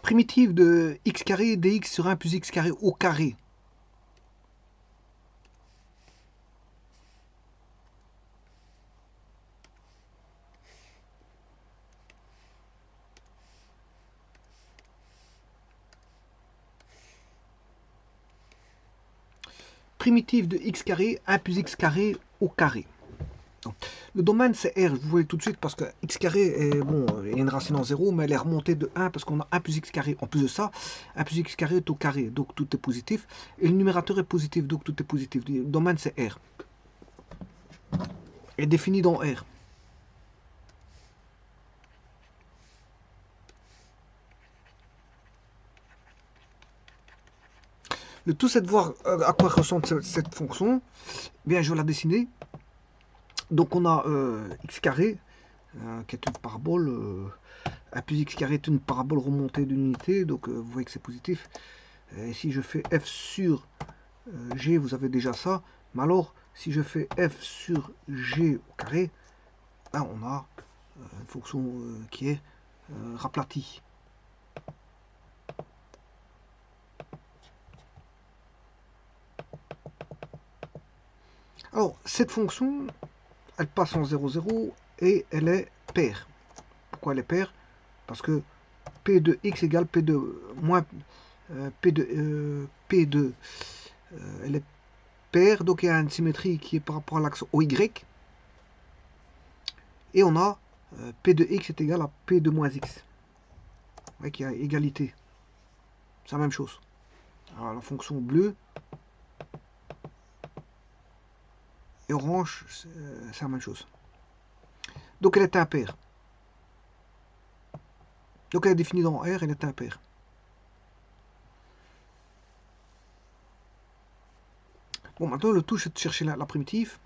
Primitive de x carré dx sur 1 plus x carré au carré. Primitive de x carré, 1 plus x carré au carré. Donc, le domaine c'est R, vous voyez tout de suite parce que x carré est bon, il y a une racine en 0, mais elle est remontée de 1 parce qu'on a 1 plus x carré. En plus de ça, 1 plus x carré est au carré, donc tout est positif. Et le numérateur est positif, donc tout est positif. Le domaine c'est R. Est défini dans R. Le tout c'est de voir à quoi ressemble cette fonction. Bien, je vais la dessiner. Donc on a x carré, qui est une parabole. 1 plus x carré est une parabole remontée d'unité, donc vous voyez que c'est positif. Et si je fais f sur g, vous avez déjà ça. Mais alors, si je fais f sur g au carré, là on a une fonction qui est raplatie. Alors, cette fonction, elle passe en 0, 0 et elle est paire. Pourquoi elle est paire? Parce que p de x égale p de moins p de elle est paire, donc il y a une symétrie qui est par rapport à l'axe OY. Et on a p de x est égal à p de moins x. Vous voyez qu'il y a égalité. C'est la même chose. Alors la fonction bleue et orange, c'est la même chose. Donc elle est impaire. Donc elle est définie dans R, elle est impaire. Bon, maintenant le tout c'est de chercher la primitive.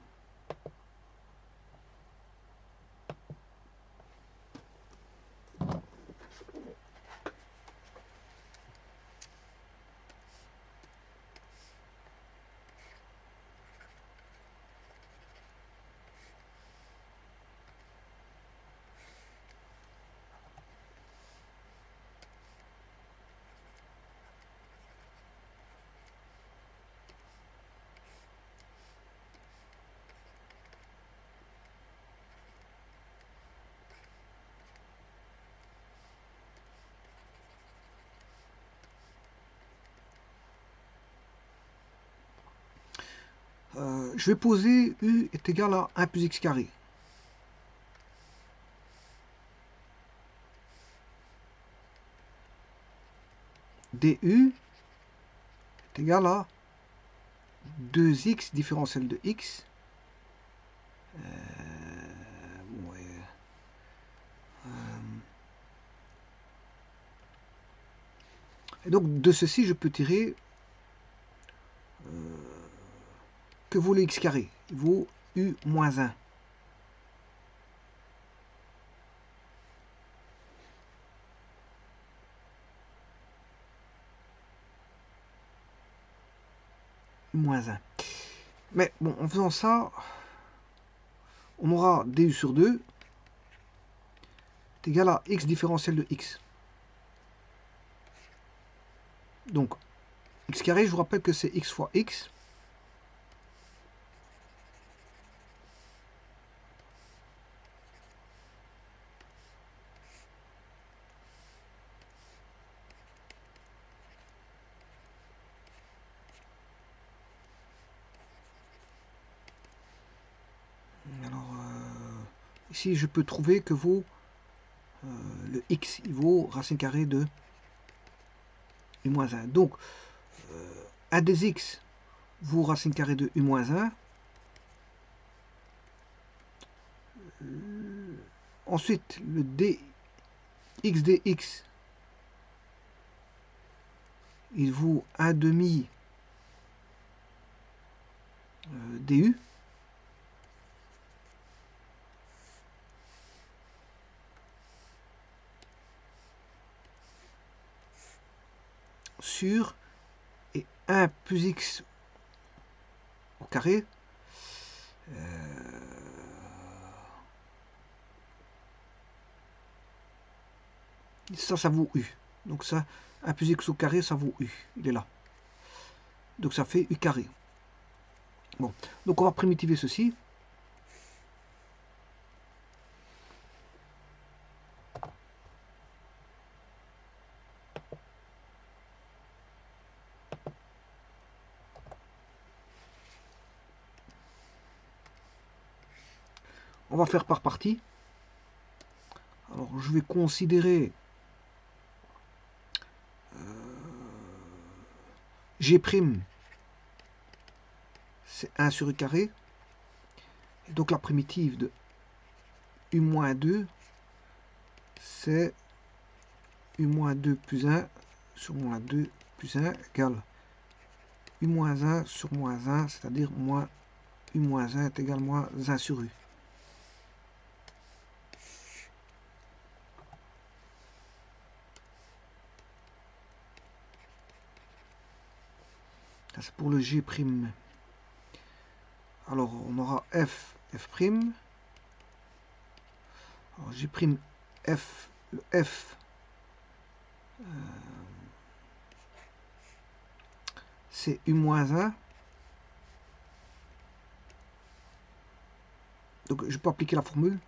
Je vais poser U est égal à 1 plus x carré. du est égal à 2x différentiel de x. Ouais. Et donc de ceci, je peux tirer que vaut le x carré. Il vaut u moins 1. Moins 1. Mais bon, en faisant ça, on aura du sur 2 est égal à x différentiel de x. Donc, x carré, je vous rappelle que c'est x fois x. Alors, ici, je peux trouver que vaut le x, il vaut racine carrée de u moins 1. Donc, 1 des x vaut racine carrée de u moins 1. Ensuite, le dx dx, il vaut 1 demi du. Sur et 1 plus x au carré. Ça vaut u. Donc ça, 1 plus x au carré, ça vaut u. Il est là. Donc ça fait u carré. Bon, donc on va primitiver ceci. On va faire par partie. Alors je vais considérer G', c'est 1 sur u carré. Et donc la primitive de u-2, c'est u-2 plus 1 sur moins 2 plus 1 égale u-1 sur moins 1, c'est-à-dire moins u-1 est égal à moins 1 sur u. Ça c'est pour le G'. Alors on aura f, f'. Alors G', f, le f, c'est u-1. Donc je peux appliquer la formule.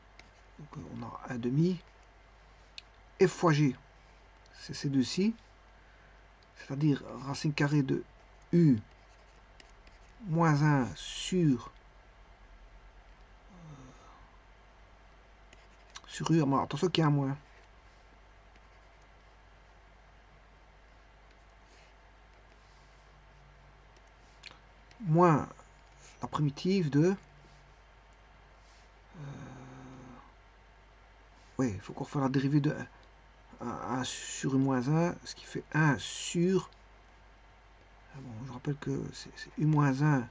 Donc, on a 1 demi. F fois G, c'est ces deux-ci. C'est-à-dire racine carrée de u moins 1 sur u. Attention qu'il y a un moins. Moins la primitive de... oui, il faut qu'on fasse la dérivée de 1 sur u moins 1, ce qui fait 1 sur... Bon, je rappelle que c'est u moins 1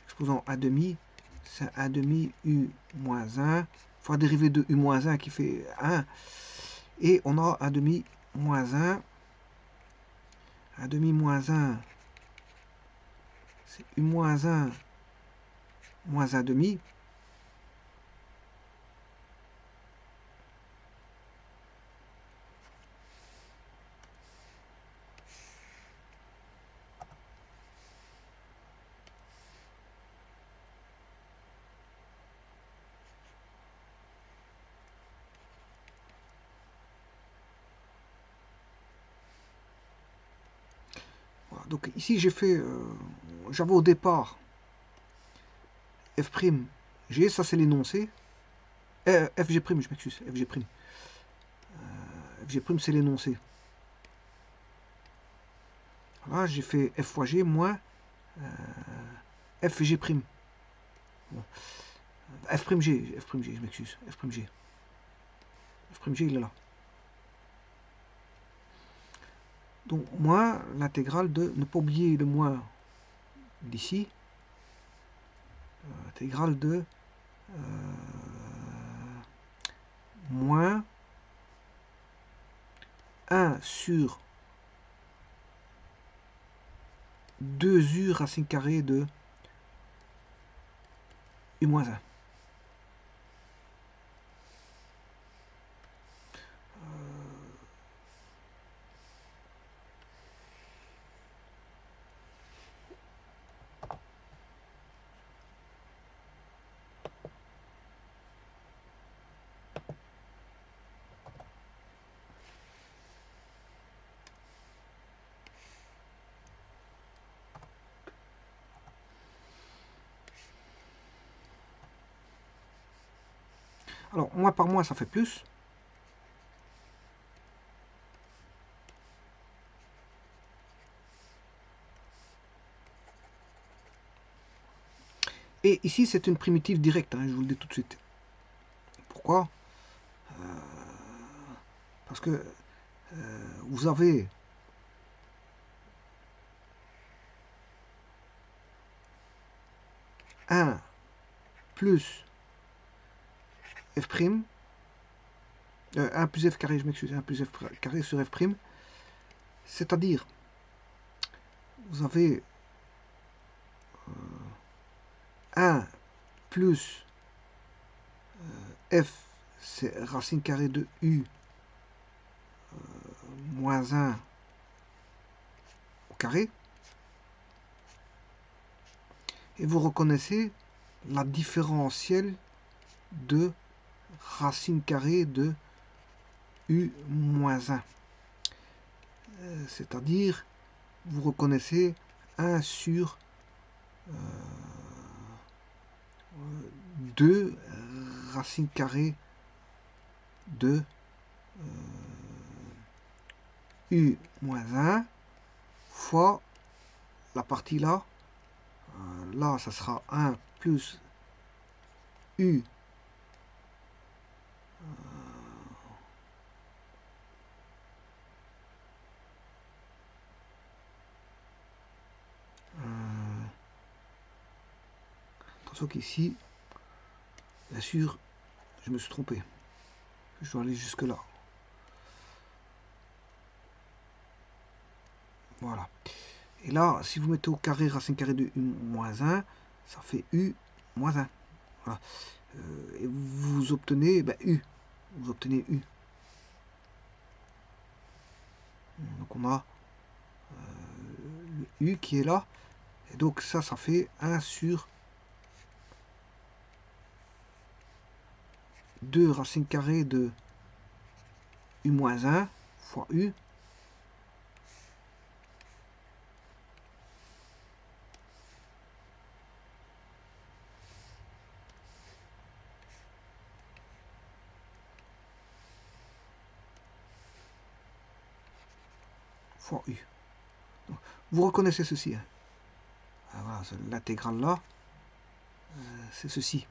exposant 1 demi, c'est 1 demi u moins 1. Il faut la dérivée de u moins 1 qui fait 1. Et on a 1 demi moins 1. 1 demi moins 1, c'est u moins 1 moins 1 demi. Voilà, donc ici j'ai fait, j'avais au départ f', g, ça c'est l'énoncé. Fg', je m'excuse, Fg'. Fg' c'est l'énoncé. Voilà, j'ai fait f fois g moins Fg'. Bon. F'g, je m'excuse, F'g. F'g, il est là. Donc, moins l'intégrale de, ne pas oublier le moins d'ici, intégrale de moins 1 sur 2u racine carrée de u moins 1. Alors, moins par moins, ça fait plus. Et ici, c'est une primitive directe, hein, je vous le dis tout de suite. Pourquoi? Parce que vous avez un plus f', 1 plus f carré, je m'excuse, 1 plus f carré sur f', c'est-à-dire, vous avez 1 plus f, c'est racine carrée de u moins 1 au carré. Et vous reconnaissez la différentielle de racine carrée de u moins 1. C'est-à-dire, vous reconnaissez 1 sur 2 racine carrée de u moins 1 fois la partie là. Là, ça sera 1 plus u attention qu'ici, bien sûr, je me suis trompé. Je dois aller jusque là. Voilà. Et là, si vous mettez au carré racine carrée de u moins 1, ça fait u moins 1. Voilà. Et vous obtenez u. Vous obtenez u. Donc on a le u qui est là. Et donc ça fait 1 sur 2 racine carrée de u moins 1 fois u. Fois u. Donc, vous reconnaissez ceci. Hein. Voilà, l'intégrale là, c'est ceci.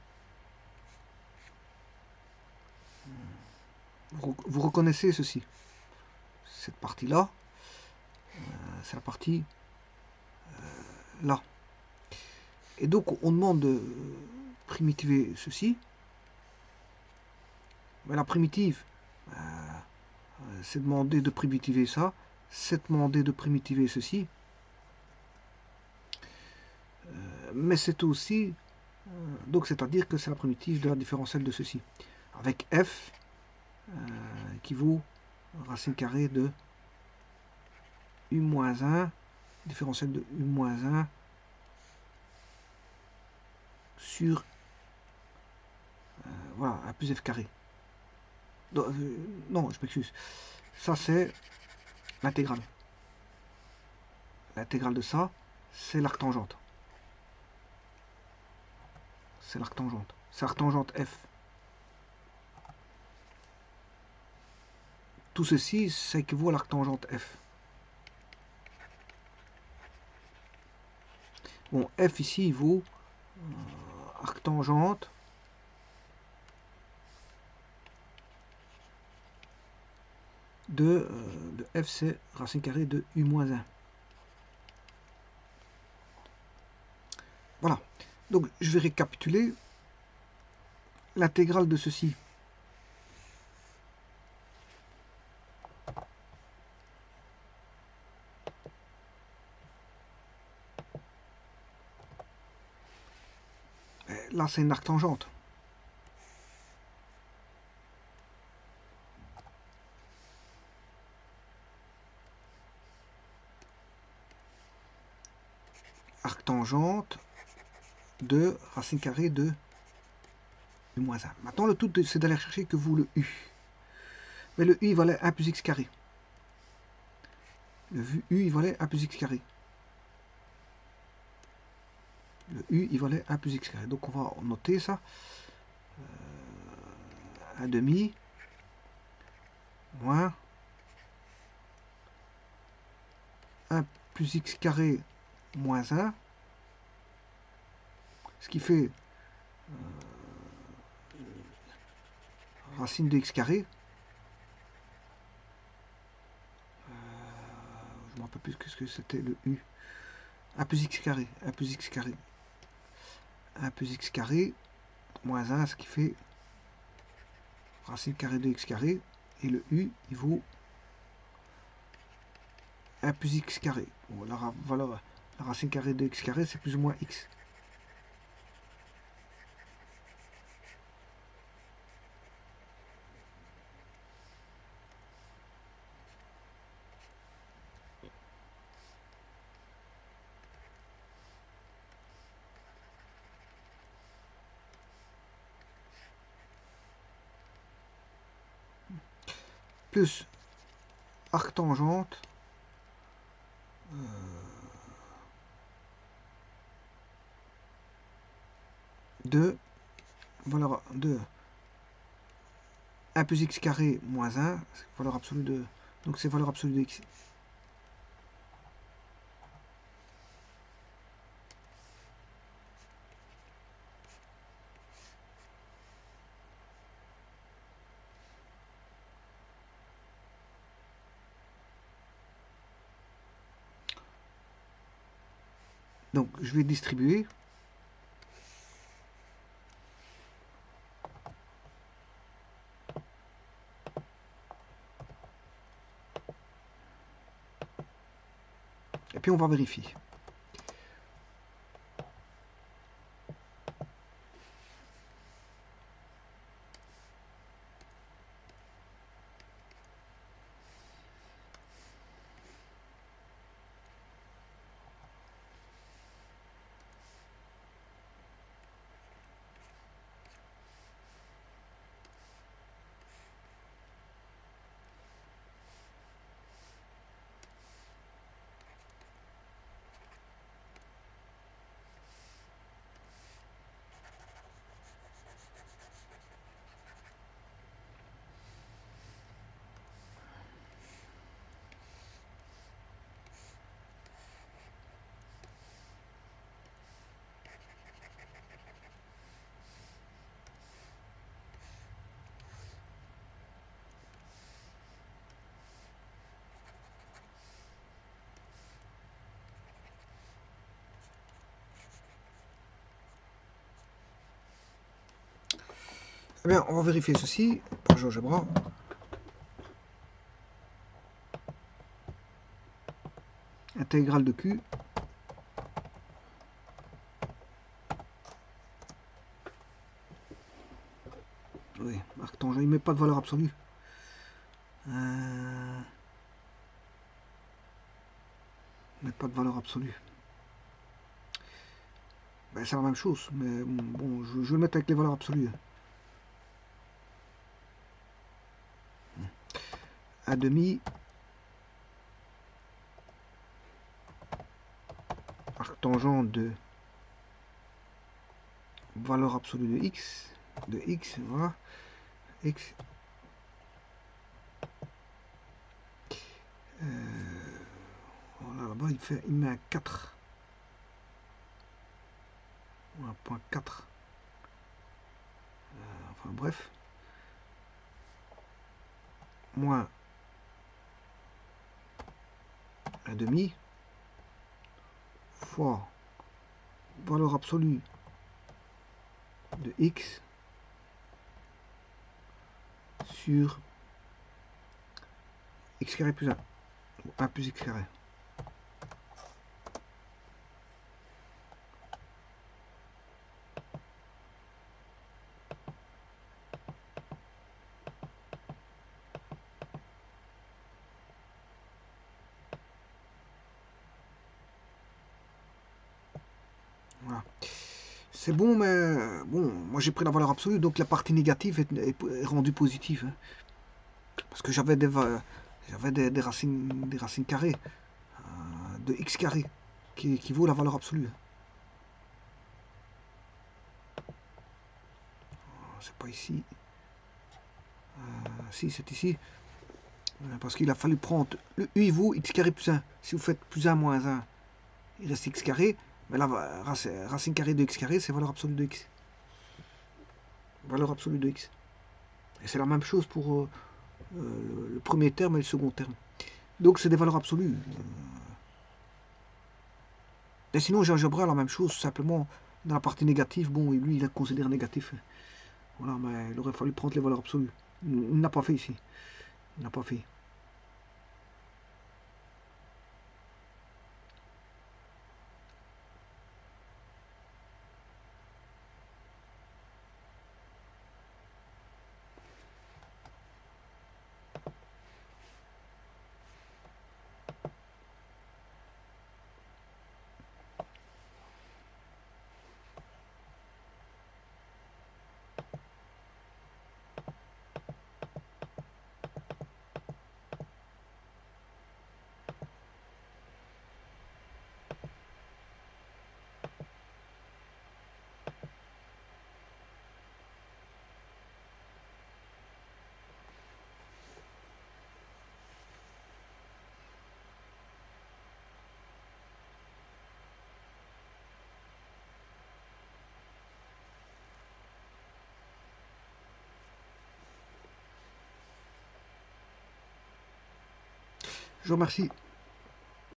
Vous reconnaissez ceci. Cette partie-là, c'est la partie là. Et donc, on demande de primitiver ceci. Mais la primitive, c'est demander de primitiver ça. C'est demander de primitiver ceci. Mais c'est aussi, donc c'est-à-dire que c'est la primitive de la différentielle de ceci. Avec f qui vaut racine carrée de u moins 1, différentielle de u moins 1 sur voilà, a plus f carré. Non, je m'excuse. Ça, c'est l'intégrale. L'intégrale de ça, c'est l'arctangente. C'est l'arctangente. C'est l'arctangente f. Tout ceci, ça équivaut à l'arctangente f. Bon, f ici, il vaut arctangente de f, c'est racine carrée de u moins 1. Voilà. Donc, je vais récapituler l'intégrale de ceci. Là, c'est une arctangente. Arctangente de racine carrée de u moins 1. Maintenant, le tout, c'est d'aller chercher que vous le u. Mais le u, il valait 1 plus x carré. Le u, il valait 1 plus x carré. Le u, il valait 1 plus x carré. Donc, on va noter ça. 1 demi moins 1 plus x carré moins 1. Ce qui fait racine de x carré. Je ne me rappelle plus ce que c'était le u. 1 plus x carré. 1 plus x carré. 1 plus x carré moins 1, ce qui fait racine carrée de x carré. Et le u, il vaut 1 plus x carré. Bon, la racine carrée de x carré, c'est plus ou moins x. plus arctangente de valeur de 1 plus x carré moins 1, valeur absolue de... Donc c'est valeur absolue de x. Donc je vais distribuer. Et puis on va vérifier. Eh bien, on va vérifier ceci par GeoGebra. Intégrale de Q. Oui, arctangent, il ne met pas de valeur absolue. Il ne met pas de valeur absolue. Ben, c'est la même chose, mais bon, je vais le mettre avec les valeurs absolues. Un demi. Arctangent de valeur absolue de x, voilà, x. Voilà, là-bas, il met un 4. Un point 4. Enfin, bref. Moins un demi fois valeur absolue de x sur x carré plus 1. 1 plus x carré. Voilà. C'est bon, mais bon, moi j'ai pris la valeur absolue, donc la partie négative est rendue positive. Hein, parce que j'avais des racines carrées de x carré qui vaut la valeur absolue. C'est pas ici. Si, c'est ici. Parce qu'il a fallu prendre le u, il vaut x carré plus 1. Si vous faites plus 1 moins 1, il reste x carré. Mais là, racine carrée de x carré, c'est valeur absolue de x. Valeur absolue de x. Et c'est la même chose pour le premier terme et le second terme. Donc c'est des valeurs absolues. Et sinon, GeoGebra a la même chose, simplement dans la partie négative, bon, lui, il la considère négatif. Voilà, mais il aurait fallu prendre les valeurs absolues. Il n'a pas fait ici. Il n'a pas fait. Je vous remercie.